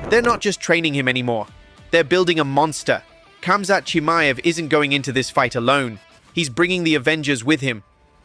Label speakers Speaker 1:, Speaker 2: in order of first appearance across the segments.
Speaker 1: They're not just training him anymore. They're building a monster. Khamzat Chimaev isn't going into this fight alone. He's bringing the Avengers with him.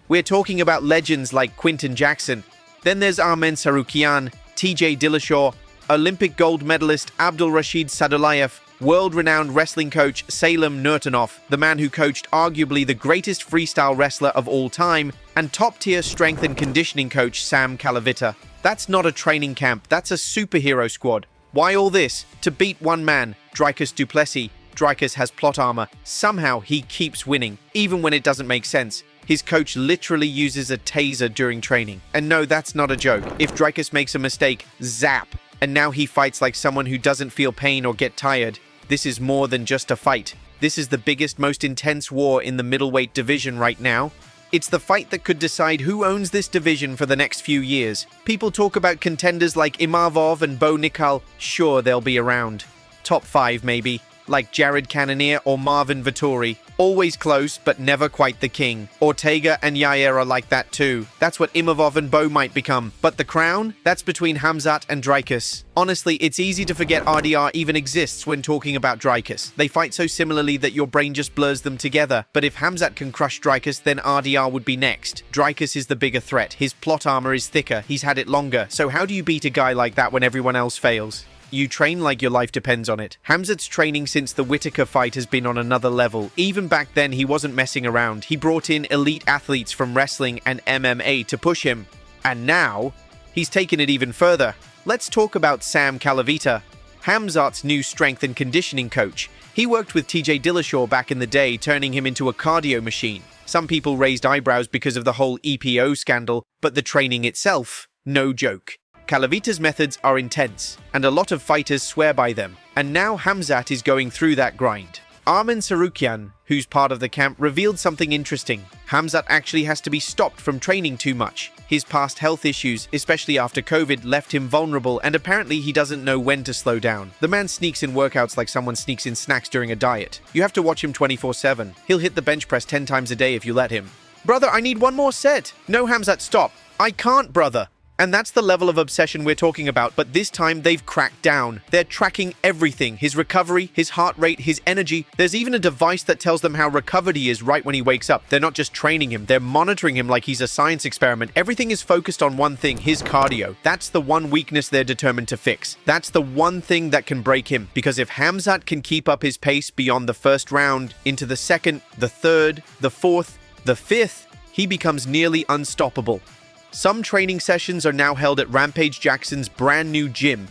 Speaker 1: We're talking about legends like Quinton Jackson. Then there's Armen Tsarukyan, TJ Dillashaw, Olympic gold medalist Abdulrashid Sadulayev, world-renowned wrestling coach Salem Nurtanov, the man who coached arguably the greatest freestyle wrestler of all time, and top-tier strength and conditioning coach Sam Kalavita. That's not a training camp, that's a superhero squad. Why all this? To beat one man, Dricus du Plessis. Dricus has plot armor. Somehow he keeps winning, even when it doesn't make sense. His coach literally uses a taser during training. And no, that's not a joke. If Dricus makes a mistake, zap. And now he fights like someone who doesn't feel pain or get tired. This is more than just a fight. This is the biggest, most intense war in the middleweight division right now. It's the fight that could decide who owns this division for the next few years. People talk about contenders like Imavov and Bo Nickal. Sure, they'll be around. Top 5 maybe. Like Jared Cannonier or Marvin Vettori. Always close, but never quite the king. Ortega and Yair are like that too. That's what Imavov and Bo might become. But the crown? That's between Hamzat and Dricus. Honestly, it's easy to forget RDR even exists when talking about Dricus. They fight so similarly that your brain just blurs them together. But if Hamzat can crush Dricus, then RDR would be next. Dricus is the bigger threat. His plot armor is thicker. He's had it longer. So how do you beat a guy like that when everyone else fails? You train like your life depends on it. Hamzat's training since the Whittaker fight has been on another level. Even back then, he wasn't messing around. He brought in elite athletes from wrestling and MMA to push him. And now, he's taken it even further. Let's talk about Sam Kalavita, Hamzat's new strength and conditioning coach. He worked with TJ Dillashaw back in the day, turning him into a cardio machine. Some people raised eyebrows because of the whole EPO scandal, but the training itself, no joke. Kalavita's methods are intense, and a lot of fighters swear by them. And now Hamzat is going through that grind. Armen Tsarukyan, who's part of the camp, revealed something interesting. Hamzat actually has to be stopped from training too much. His past health issues, especially after COVID, left him vulnerable, and apparently he doesn't know when to slow down. The man sneaks in workouts like someone sneaks in snacks during a diet. You have to watch him 24/7. He'll hit the bench press 10 times a day if you let him. Brother, I need one more set. No, Hamzat, stop. I can't, brother. And that's the level of obsession we're talking about, but this time they've cracked down. They're tracking everything, his recovery, his heart rate, his energy. There's even a device that tells them how recovered he is right when he wakes up. They're not just training him, they're monitoring him like he's a science experiment. Everything is focused on one thing, his cardio. That's the one weakness they're determined to fix. That's the one thing that can break him, because if Hamzat can keep up his pace beyond the first round, into the second, the third, the fourth, the fifth, he becomes nearly unstoppable. Some training sessions are now held at Rampage Jackson's brand new gym.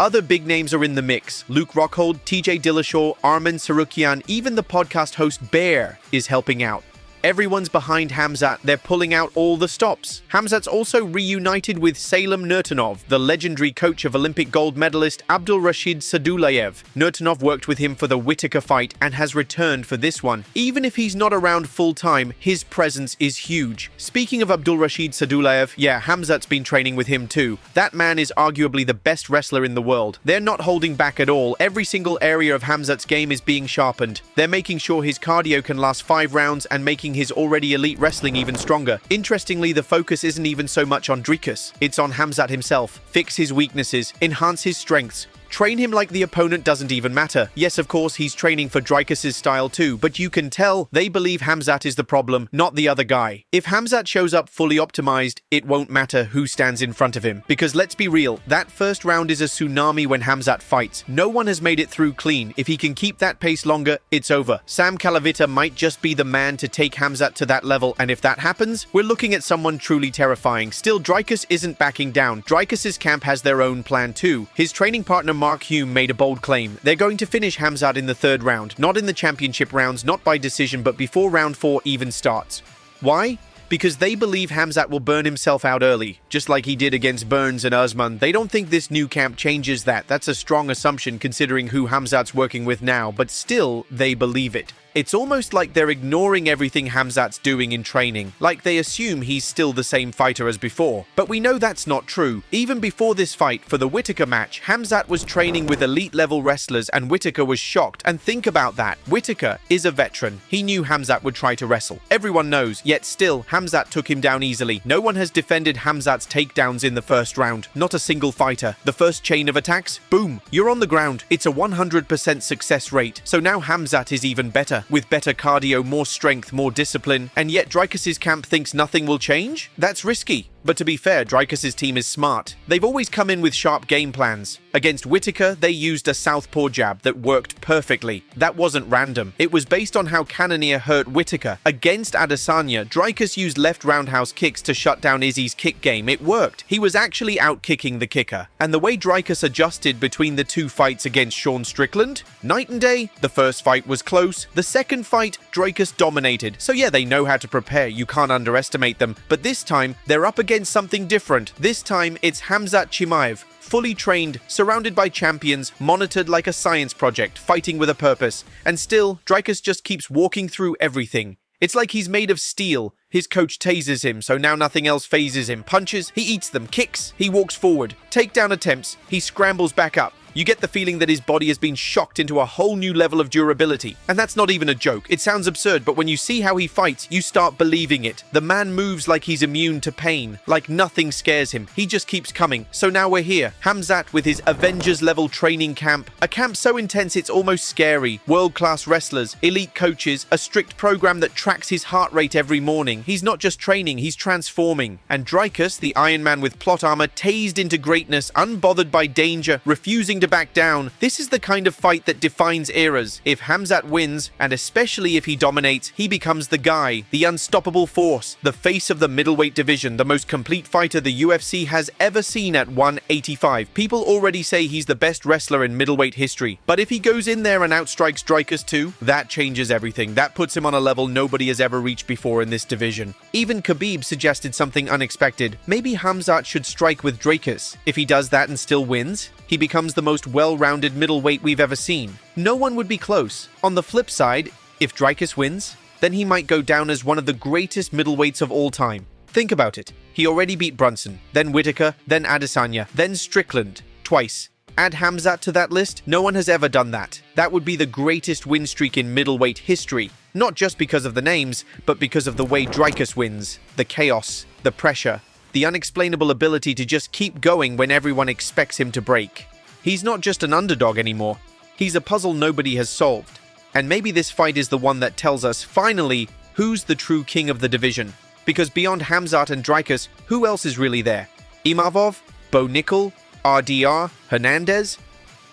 Speaker 1: Other big names are in the mix. Luke Rockhold, TJ Dillashaw, Armen Tsarukyan, even the podcast host Bear is helping out. Everyone's behind Hamzat, they're pulling out all the stops. Hamzat's also reunited with Salem Nurtanov, the legendary coach of Olympic gold medalist Abdulrashid Sadulayev. Nurtanov worked with him for the Whittaker fight and has returned for this one. Even if he's not around full-time, his presence is huge. Speaking of Abdulrashid Sadulayev, yeah, Hamzat's been training with him too. That man is arguably the best wrestler in the world. They're not holding back at all. Every single area of Hamzat's game is being sharpened. They're making sure his cardio can last 5 rounds and making his already elite wrestling even stronger. Interestingly, the focus isn't even so much on Dricus. It's on Hamzat himself. Fix his weaknesses, enhance his strengths, train him like the opponent doesn't even matter. Yes, of course, he's training for Dricus' style too, but you can tell they believe Hamzat is the problem, not the other guy. If Hamzat shows up fully optimized, it won't matter who stands in front of him. Because let's be real, that first round is a tsunami when Hamzat fights. No one has made it through clean. If he can keep that pace longer, it's over. Sam Kalavita might just be the man to take Hamzat to that level, and if that happens, we're looking at someone truly terrifying. Still, Dricus isn't backing down. Dricus' camp has their own plan too. His training partner Mark Hume made a bold claim. They're going to finish Hamzat in the 3rd round, not in the championship rounds, not by decision, but before round 4 even starts. Why? Because they believe Hamzat will burn himself out early, just like he did against Burns and Usman. They don't think this new camp changes that. That's a strong assumption considering who Hamzat's working with now, but still, they believe it. It's almost like they're ignoring everything Hamzat's doing in training, like they assume he's still the same fighter as before. But we know that's not true. Even before this fight for the Whittaker match, Hamzat was training with elite-level wrestlers and Whittaker was shocked. And think about that. Whittaker is a veteran. He knew Hamzat would try to wrestle. Everyone knows, yet still, Hamzat took him down easily. No one has defended Hamzat's takedowns in the first round. Not a single fighter. The first chain of attacks, boom, you're on the ground. It's a 100% success rate. So now Hamzat is even better, with better cardio, more strength, more discipline, and yet Dricus's camp thinks nothing will change? That's risky. But to be fair, Dricus's team is smart. They've always come in with sharp game plans. Against Whittaker, they used a southpaw jab that worked perfectly. That wasn't random. It was based on how Cannonier hurt Whittaker. Against Adesanya, Dricus used left roundhouse kicks to shut down Izzy's kick game. It worked. He was actually out-kicking the kicker. And the way Dricus adjusted between the two fights against Sean Strickland, night and day. The first fight was close. The second fight, Dricus dominated. So yeah, they know how to prepare. You can't underestimate them. But this time, they're up against something different. This time, it's Khamzat Chimaev, fully trained, surrounded by champions, monitored like a science project, fighting with a purpose. And still, Dricus just keeps walking through everything. It's like he's made of steel. His coach tases him, so now nothing else phases him. Punches, he eats them. Kicks, he walks forward. Takedown attempts, he scrambles back up. You get the feeling that his body has been shocked into a whole new level of durability. And that's not even a joke. It sounds absurd, but when you see how he fights, you start believing it. The man moves like he's immune to pain, like nothing scares him. He just keeps coming. So now we're here. Hamzat with his Avengers-level training camp. A camp so intense it's almost scary. World-class wrestlers, elite coaches, a strict program that tracks his heart rate every morning. He's not just training, he's transforming. And Dricus, the Iron Man with plot armor, tased into greatness, unbothered by danger, refusing to back down. This is the kind of fight that defines eras. If Hamzat wins, and especially if he dominates, he becomes the guy, the unstoppable force, the face of the middleweight division, the most complete fighter the UFC has ever seen at 185. People already say he's the best wrestler in middleweight history. But if he goes in there and outstrikes Dricus too, that changes everything. That puts him on a level nobody has ever reached before in this division. Even Khabib suggested something unexpected. Maybe Hamzat should strike with Dricus. If he does that and still wins, he becomes the most well-rounded middleweight we've ever seen. No one would be close. On the flip side, if Dricus wins, then he might go down as one of the greatest middleweights of all time. Think about it. He already beat Brunson, then Whittaker, then Adesanya, then Strickland, twice. Add Hamzat to that list, no one has ever done that. That would be the greatest win streak in middleweight history. Not just because of the names, but because of the way Dricus wins. The chaos, the pressure, the unexplainable ability to just keep going when everyone expects him to break. He's not just an underdog anymore. He's a puzzle nobody has solved. And maybe this fight is the one that tells us, finally, who's the true king of the division. Because beyond Hamzat and Dricus, who else is really there? Imavov? Bo Nickel? RDR? Hernandez?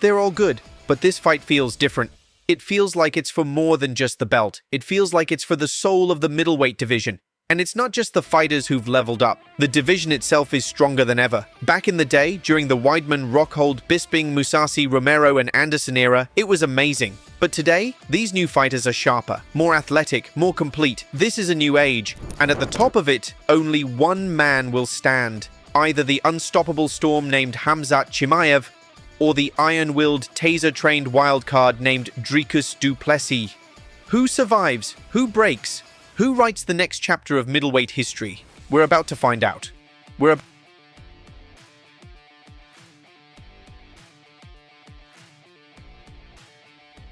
Speaker 1: They're all good, but this fight feels different. It feels like it's for more than just the belt. It feels like it's for the soul of the middleweight division. And it's not just the fighters who've leveled up. The division itself is stronger than ever. Back in the day, during the Weidman, Rockhold, Bisping, Musashi, Romero, and Anderson era, it was amazing. But today, these new fighters are sharper, more athletic, more complete. This is a new age. And at the top of it, only one man will stand. Either the unstoppable storm named Khamzat Chimaev, or the iron-willed, taser-trained wildcard named Dricus du Plessis. Who survives? Who breaks? Who writes the next chapter of middleweight history? We're about to find out.